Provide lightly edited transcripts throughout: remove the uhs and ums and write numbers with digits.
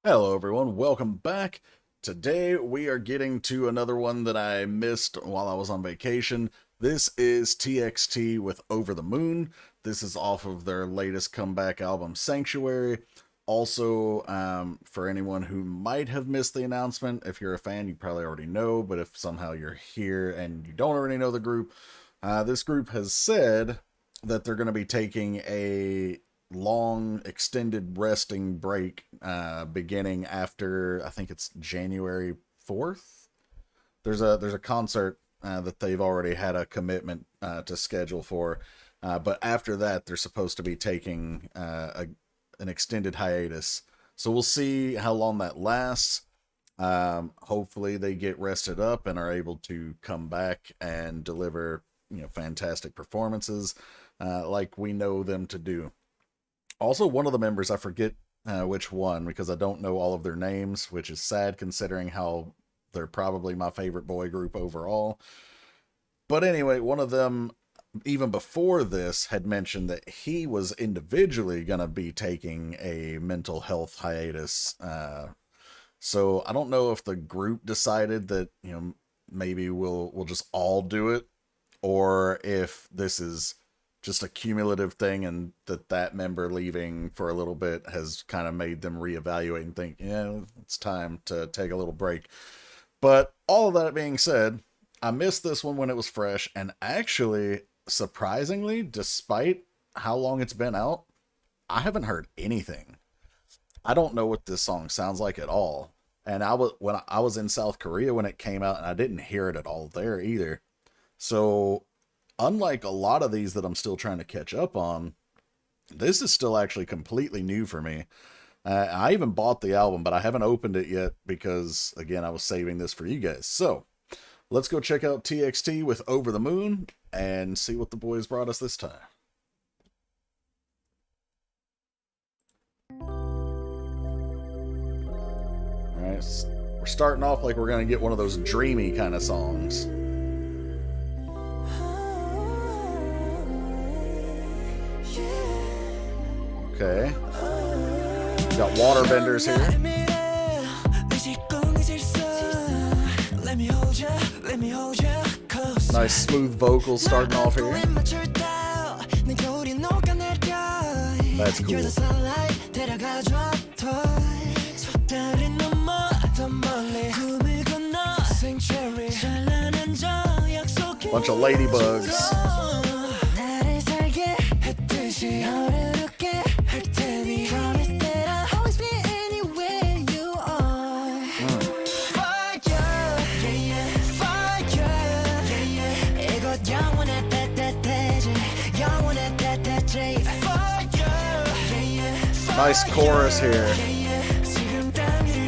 Hello everyone, welcome back. Today we are getting to another one that I missed while I was on vacation. This is TXT with Over the Moon. This is off of their latest comeback album, Sanctuary. Also, for anyone who might have missed the announcement, if you're a fan, you probably already know, but if somehow you're here and you don't already know the group, this group has said that they're going to be taking a long extended resting break beginning after I think it's January 4th. There's a concert that they've already had a commitment to schedule for, but after that they're supposed to be taking an extended hiatus, so we'll see how long that lasts. Hopefully they get rested up and are able to come back and deliver fantastic performances like we know them to do. Also, one of the members, I forget which one, because I don't know all of their names, which is sad considering how they're probably my favorite boy group overall. But anyway, one of them, even before this, had mentioned that he was individually going to be taking a mental health hiatus. So I don't know if the group decided that, maybe we'll just all do it, or if this is just a cumulative thing and that member leaving for a little bit has kind of made them reevaluate and think, yeah, it's time to take a little break. But all of that being said, I missed this one when it was fresh, and actually, surprisingly, despite how long it's been out, I haven't heard anything. I don't know what this song sounds like at all. And when I was in South Korea when it came out, and I didn't hear it at all there either. So unlike a lot of these that I'm still trying to catch up on, this is still actually completely new for me. I even bought the album, but I haven't opened it yet because, again, I was saving this for you guys. So let's go check out TXT with Over the Moon and see what the boys brought us this time. All right, we're starting off like we're going to get one of those dreamy kind of songs. Okay. Got waterbenders here. Nice smooth vocals starting off here. That's cool. Bunch of ladybugs. Nice chorus here.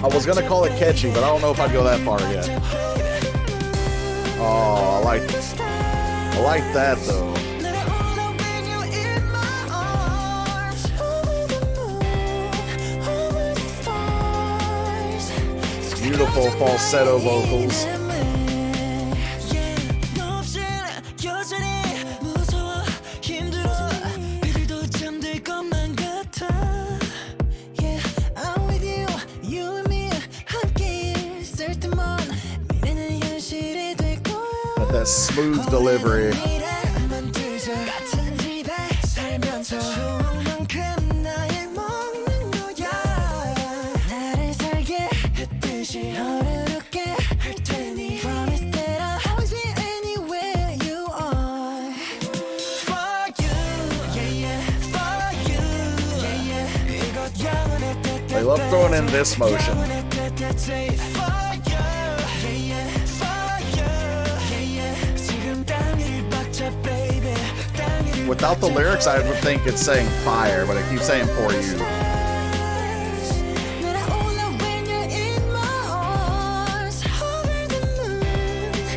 I was gonna call it catchy, but I don't know if I'd go that far yet. Oh, I like that though. Beautiful falsetto vocals. That smooth delivery. They love throwing in this motion. Without the lyrics, I would think it's saying fire, but it keeps saying for you.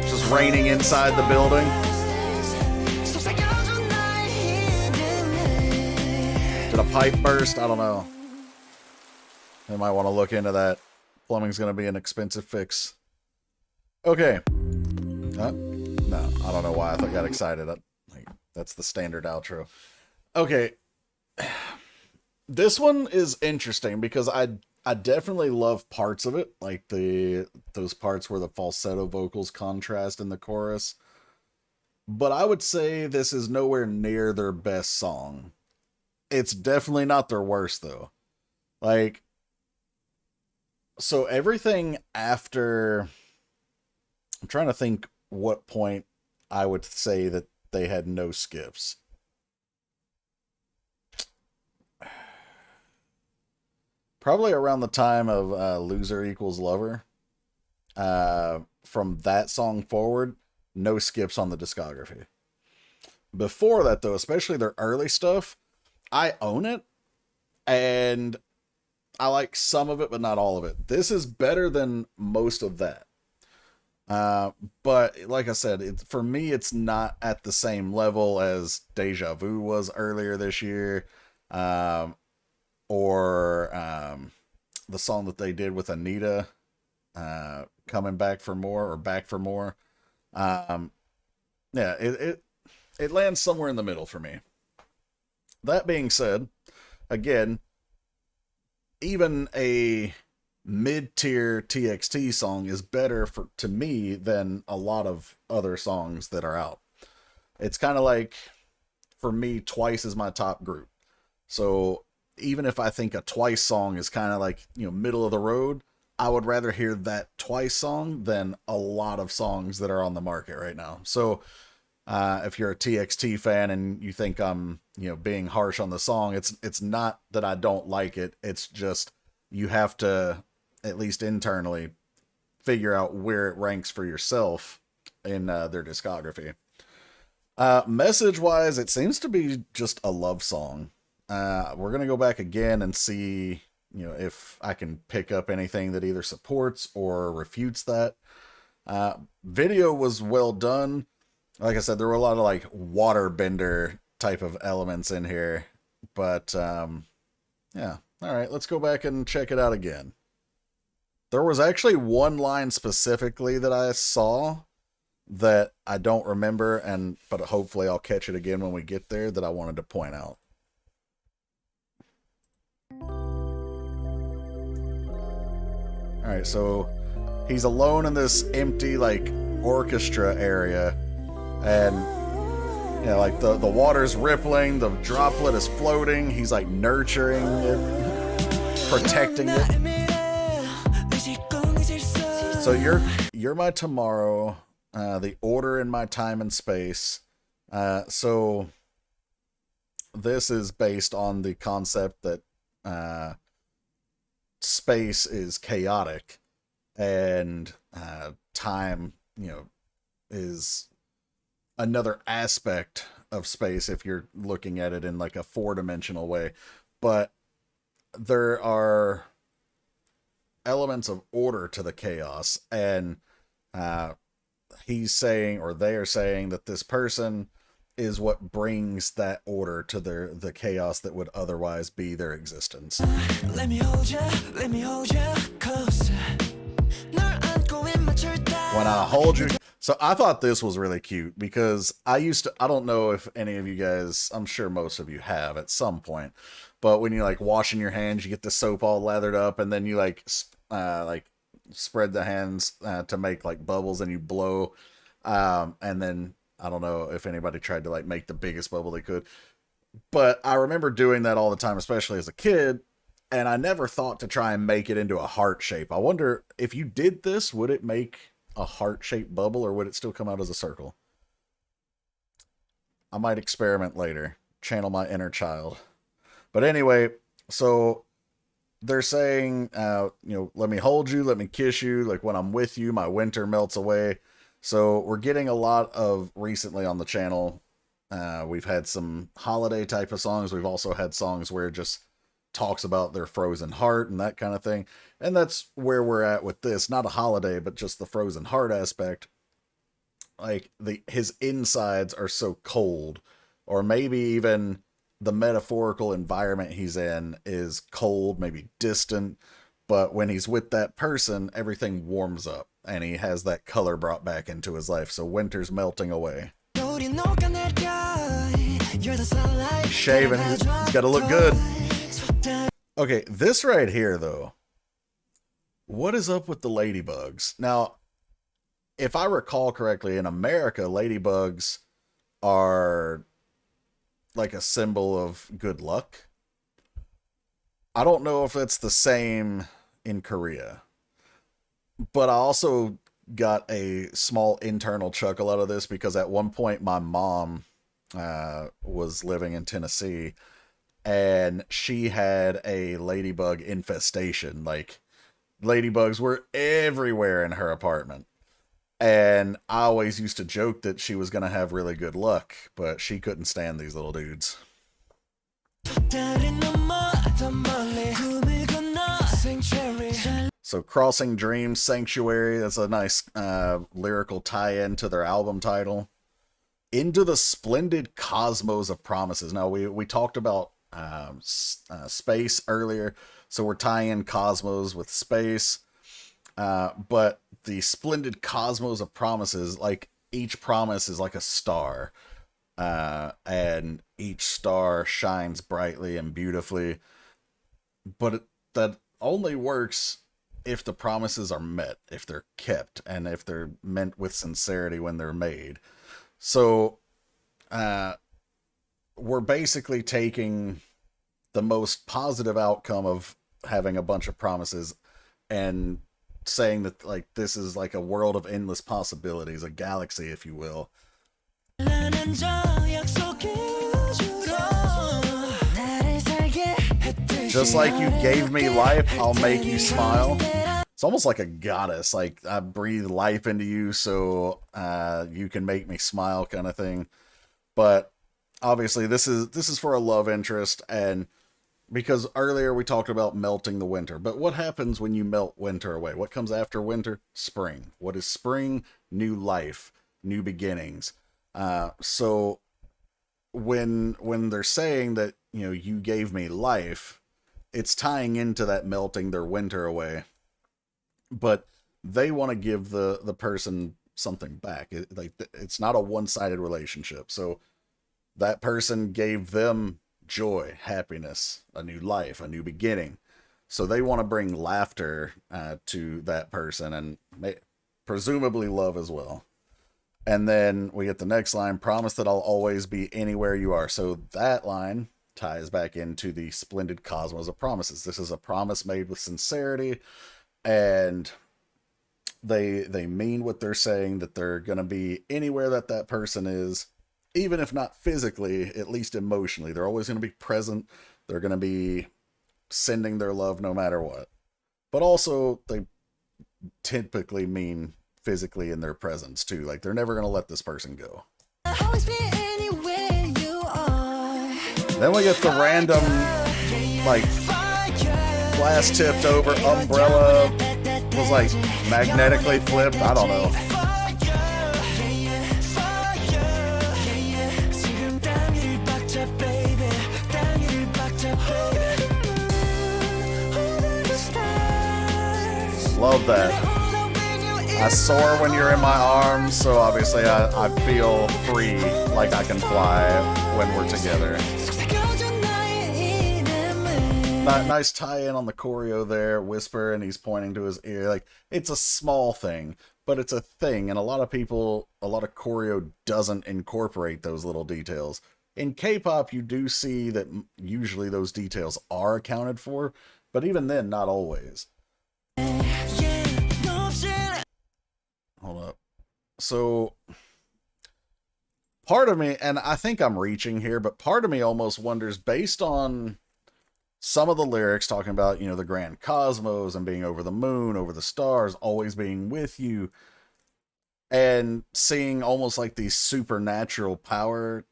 Just raining inside the building. Did a pipe burst? I don't know. I might want to look into that. Plumbing's going to be an expensive fix. Okay. No, I don't know why I got excited. That's the standard outro. Okay. This one is interesting because I I definitely love parts of it, like those parts where the falsetto vocals contrast in the chorus. But I would say this is nowhere near their best song. It's definitely not their worst though. Like, so everything after, I'm trying to think what point I would say that they had no skips. Probably around the time of Loser Equals Lover. From that song forward, no skips on the discography. Before that, though, especially their early stuff, I own it, and I like some of it, but not all of it. This is better than most of that. But like I said, for me, it's not at the same level as Deja Vu was earlier this year. Or the song that they did with Anita, Coming Back for More, or Back for More. Yeah, it lands somewhere in the middle for me. That being said, again, even a mid-tier TXT song is better to me than a lot of other songs that are out. It's kind of like, for me, Twice is my top group. So even if I think a Twice song is kind of like, middle of the road, I would rather hear that Twice song than a lot of songs that are on the market right now. So if you're a TXT fan and you think I'm, being harsh on the song, it's not that I don't like it. It's just you have to, at least internally, figure out where it ranks for yourself in their discography. Message-wise, it seems to be just a love song. We're going to go back again and see, if I can pick up anything that either supports or refutes that. Video was well done. Like I said, there were a lot of like waterbender type of elements in here, but yeah. All right, let's go back and check it out again. There was actually one line specifically that I saw that I don't remember, but hopefully I'll catch it again when we get there, that I wanted to point out. All right, so he's alone in this empty like orchestra area, and like the water's rippling, the droplet is floating, he's like nurturing it, protecting it. So you're my tomorrow, the order in my time and space. So this is based on the concept that space is chaotic, and time, is another aspect of space if you're looking at it in like a four-dimensional way. But there are elements of order to the chaos, and he's saying, or they are saying, that this person is what brings that order to the chaos that would otherwise be their existence. Let me hold you close. When I hold you. So I thought this was really cute, because I don't know if any of you guys, I'm sure most of you have at some point, but when you're like washing your hands, you get the soap all lathered up, and then you like spread the hands to make like bubbles, and you blow, and then I don't know if anybody tried to like make the biggest bubble they could, but I remember doing that all the time, especially as a kid, and I never thought to try and make it into a heart shape. I wonder if you did this, would it make a heart-shaped bubble, or would it still come out as a circle? I might experiment later, channel my inner child. But anyway, so they're saying, let me hold you, let me kiss you, like when I'm with you, my winter melts away. So we're getting a lot of, recently on the channel, we've had some holiday type of songs. We've also had songs where it just talks about their frozen heart and that kind of thing. And that's where we're at with this. Not a holiday, but just the frozen heart aspect. Like his insides are so cold, or maybe even the metaphorical environment he's in is cold, maybe distant, but when he's with that person, everything warms up and he has that color brought back into his life. So winter's melting away. Shaving, he's got to look good. Okay, this right here though, what is up with the ladybugs? Now, if I recall correctly, in America, ladybugs are like a symbol of good luck. I don't know if it's the same in Korea, but I also got a small internal chuckle out of this because at one point my mom was living in Tennessee and she had a ladybug infestation. Like, ladybugs were everywhere in her apartment. And I always used to joke that she was going to have really good luck, but she couldn't stand these little dudes. So Crossing Dreams Sanctuary, that's a nice lyrical tie-in to their album title. Into the Splendid Cosmos of Promises. Now, we talked about space earlier, so we're tying in cosmos with space. But the Splendid Cosmos of Promises, like, each promise is like a star. And each star shines brightly and beautifully. But that only works if the promises are met, if they're kept, and if they're meant with sincerity when they're made. So, we're basically taking the most positive outcome of having a bunch of promises and saying that, like, this is like a world of endless possibilities, a galaxy, if you will. Just like you gave me life, I'll make you smile. It's almost like a goddess, like, I breathe life into you so you can make me smile, kind of thing. But obviously this is for a love interest, and because earlier we talked about melting the winter. But what happens when you melt winter away? What comes after winter? Spring. What is spring? New life, new beginnings. So when they're saying that, you know, you gave me life, it's tying into that melting their winter away. But they want to give the person something back. It's not a one-sided relationship. So that person gave them joy, happiness, a new life, a new beginning. So they want to bring laughter to that person, and presumably love as well. And then we get the next line, promise that I'll always be anywhere you are. So that line ties back into the Splendid Cosmos of Promises. This is a promise made with sincerity, and they mean what they're saying, that they're going to be anywhere that person is, even if not physically, at least emotionally. They're always going to be present. They're going to be sending their love no matter what. But also, they typically mean physically in their presence too. Like, they're never going to let this person go. Then we get the random, like, glass tipped over umbrella was like magnetically flipped. I don't know. Love that. I soar when you're in my arms, so obviously I feel free, like I can fly when we're together. Nice tie-in on the choreo there, whisper, and he's pointing to his ear. Like, it's a small thing, but it's a thing, and a lot of choreo doesn't incorporate those little details. In K-pop, you do see that usually those details are accounted for, but even then, not always. Hold up. So, part of me, and I think I'm reaching here, but part of me almost wonders, based on some of the lyrics talking about, you know, the grand cosmos and being over the moon, over the stars, always being with you, and seeing almost like the supernatural power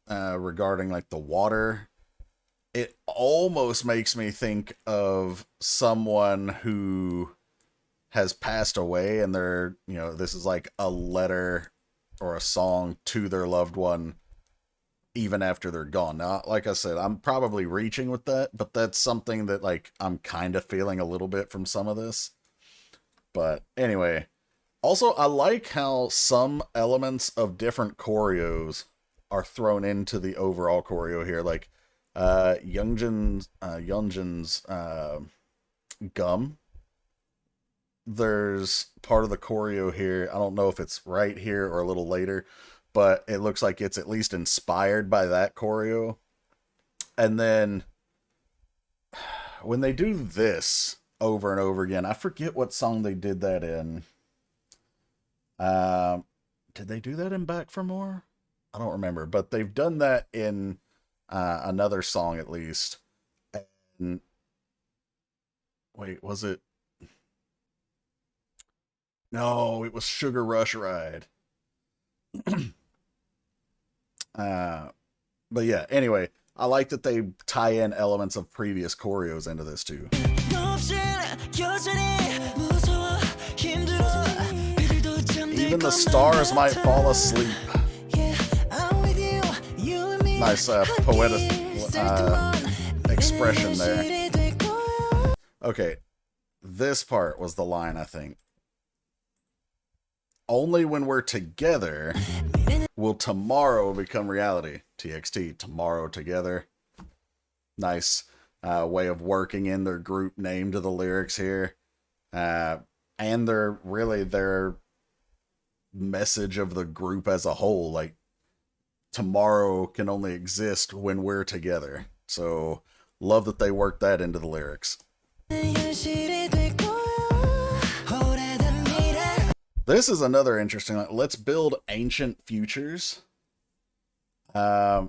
regarding like the water, it almost makes me think of someone who has passed away, and they're, you know, this is like a letter or a song to their loved one even after they're gone. Now, like I said, I'm probably reaching with that, but that's something that, like, I'm kind of feeling a little bit from some of this. But anyway, also I like how some elements of different choreos are thrown into the overall choreo here. Like Youngjin's gum. there's part of the choreo here. I don't know if it's right here or a little later, but it looks like it's at least inspired by that choreo. And then when they do this over and over again, I forget what song they did that in. Did they do that in Back for More? I don't remember, but they've done that in another song at least. And wait, was it? No, it was Sugar Rush Ride. But yeah, anyway, I like that they tie in elements of previous choreos into this too. Even the stars might fall asleep. Nice poetic expression there. Okay, this part was the line, I think. Only when we're together will tomorrow become reality. TXT, tomorrow together. Nice way of working in their group name to the lyrics here. And their message of the group as a whole. Like, tomorrow can only exist when we're together. So, love that they worked that into the lyrics. This is another interesting, like, let's build ancient futures. I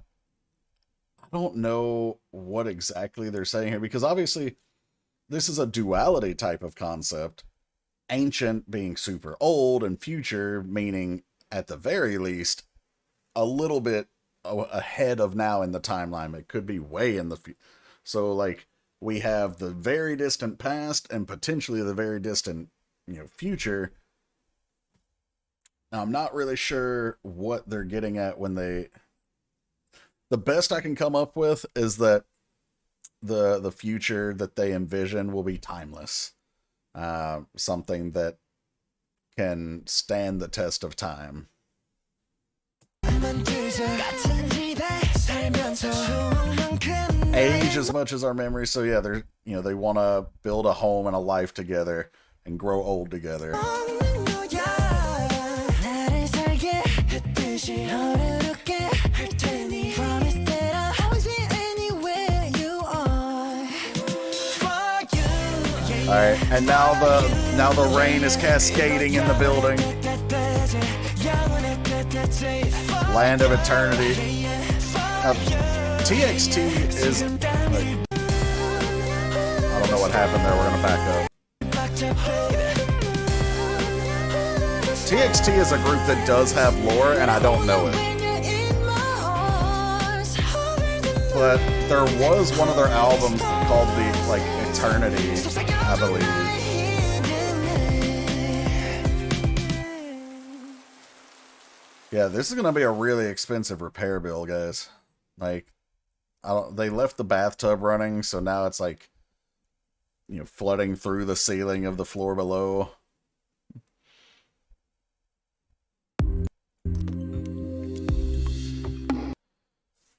don't know what exactly they're saying here, because obviously this is a duality type of concept. Ancient being super old, and future meaning, at the very least, a little bit ahead of now in the timeline. It could be way in the future. So, like, we have the very distant past and potentially the very distant, future. Now, I'm not really sure what they're getting at when they... The best I can come up with is that the future that they envision will be timeless. Something that can stand the test of time. Age as much as our memories. So yeah, they're they want to build a home and a life together and grow old together. All right, and now the rain is cascading in the building. Land of Eternity. TXT is... I don't know what happened there. We're going to back up. TXT is a group that does have lore, and I don't know it. But there was one of their albums called Eternity, I believe. Yeah, this is gonna be a really expensive repair bill, guys. Like, they left the bathtub running, so now it's like, flooding through the ceiling of the floor below.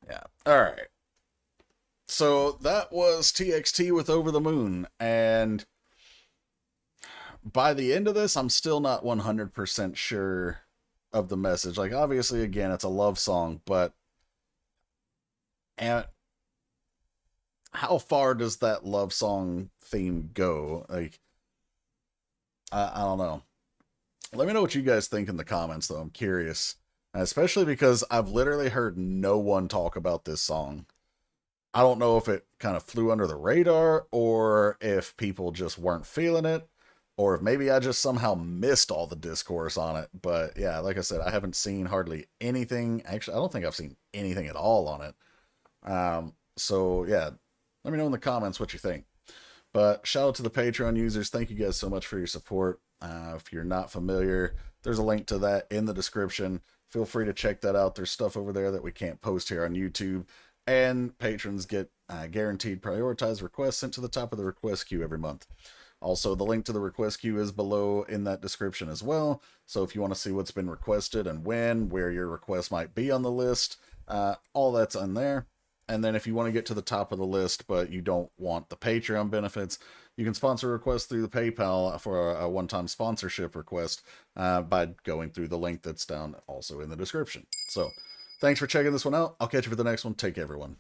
Yeah. All right. So that was TXT with Over the Moon, and by the end of this, I'm still not 100% sure of the message. Like, obviously, again, it's a love song, but how far does that love song theme go? Like, I don't know. Let me know what you guys think in the comments, though. I'm curious, especially because I've literally heard no one talk about this song. I don't know if it kind of flew under the radar, or if people just weren't feeling it, or if maybe I just somehow missed all the discourse on it. But yeah, like I said, I haven't seen hardly anything. Actually, I don't think I've seen anything at all on it. So yeah, let me know in the comments what you think. But shout out to the Patreon users. Thank you guys so much for your support. If you're not familiar, there's a link to that in the description. Feel free to check that out. There's stuff over there that we can't post here on YouTube. And patrons get guaranteed prioritized requests sent to the top of the request queue every month. Also, the link to the request queue is below in that description as well. So if you want to see what's been requested and when, where your request might be on the list, all that's on there. And then if you want to get to the top of the list, but you don't want the Patreon benefits, you can sponsor a request through the PayPal for a one-time sponsorship request by going through the link that's down also in the description. So thanks for checking this one out. I'll catch you for the next one. Take care, everyone.